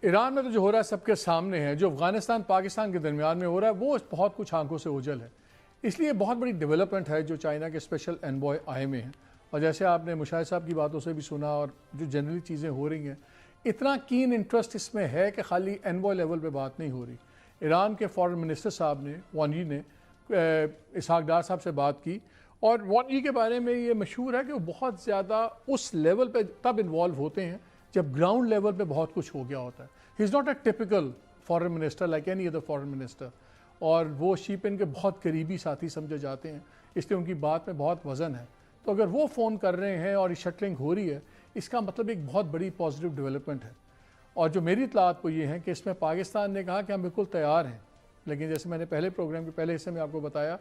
Iran में तो जो हो रहा है सबके सामने है। जो अफगानिस्तान पाकिस्तान के दरमियान में हो रहा है वो बहुत कुछ आंखों से ओझल है। इसलिए बहुत बड़ी डेवलपमेंट है जो चाइना के स्पेशल एनबॉय आए में हैं। और जैसे आपने मुशाहिद साहब की बातों से भी सुना और जो जनरली चीज़ें हो रही हैं, इतना कीन इंटरेस्ट इसमें है कि खाली एनबॉय लेवल पे बात नहीं हो रही। ईरान के फॉरेन मिनिस्टर साहब ने, वान यी ने, इसहाक डार साहब से बात की और वान यी के बारे में ये मशहूर है कि वो बहुत ज़्यादा उस लेवल पे तब इन्वॉल्व होते हैं जब ग्राउंड लेवल पे बहुत कुछ हो गया होता है। He is not a typical foreign minister like any other foreign minister, और वो शी पिन के बहुत करीबी साथी समझे जाते हैं, इसलिए उनकी बात में बहुत वज़न है। तो अगर वो फ़ोन कर रहे हैं और शटलिंग हो रही है, इसका मतलब एक बहुत बड़ी पॉजिटिव डेवलपमेंट है। और जो मेरी इत्तलात वो ये हैं कि इसमें पाकिस्तान ने कहा कि हम बिल्कुल तैयार हैं, लेकिन जैसे मैंने पहले प्रोग्राम के पहले हिस्से में आपको बताया,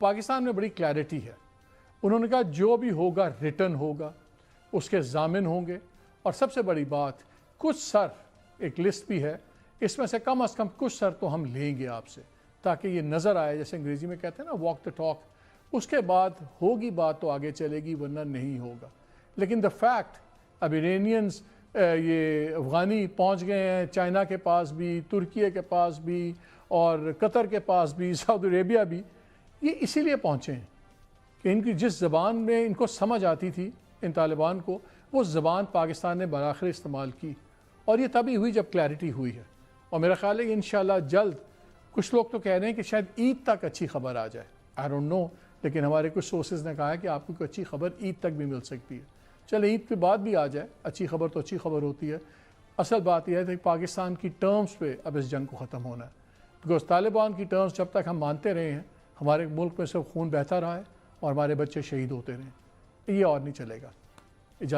पाकिस्तान में बड़ी क्लैरिटी है। उन्होंने कहा जो भी होगा रिटर्न होगा, उसके ज़ामिन होंगे, और सबसे बड़ी बात, कुछ सर, एक लिस्ट भी है, इसमें से कम कुछ सर तो हम लेंगे आपसे, ताकि ये नज़र आए, जैसे अंग्रेज़ी में कहते हैं ना, वॉक द टॉक। उसके बाद होगी बात तो आगे चलेगी, वरना नहीं होगा। लेकिन द फैक्ट अब इरानियंस ये अफ़गानी पहुंच गए हैं चाइना के पास भी, तुर्की के पास भी, और कतर के पास भी, सऊदी अरेबिया भी। ये इसीलिए पहुँचे हैं कि इनकी जिस ज़बान में इनको समझ आती थी इन तालिबान को, वो ज़बान पाकिस्तान ने बराखिर इस्तेमाल की, और ये तभी हुई जब क्लैरिटी हुई है। और मेरा ख़्याल है कि इंशाल्लाह जल्द, कुछ लोग तो कह रहे हैं कि शायद ईद तक अच्छी खबर आ जाए, आई डोंट नो, लेकिन हमारे कुछ सोर्सेज ने कहा है कि आपको कोई अच्छी खबर ईद तक भी मिल सकती है। चले ईद के बाद भी आ जाए, अच्छी खबर तो अच्छी खबर होती है। असल बात यह है कि पाकिस्तान की टर्म्स पे अब इस जंग को ख़त्म होना है, बिकॉज तालिबान की टर्म्स जब तक हम मानते रहे हैं, हमारे मुल्क में सिर्फ खून बहता रहा है और हमारे बच्चे शहीद होते रहे, ये और नहीं चलेगा।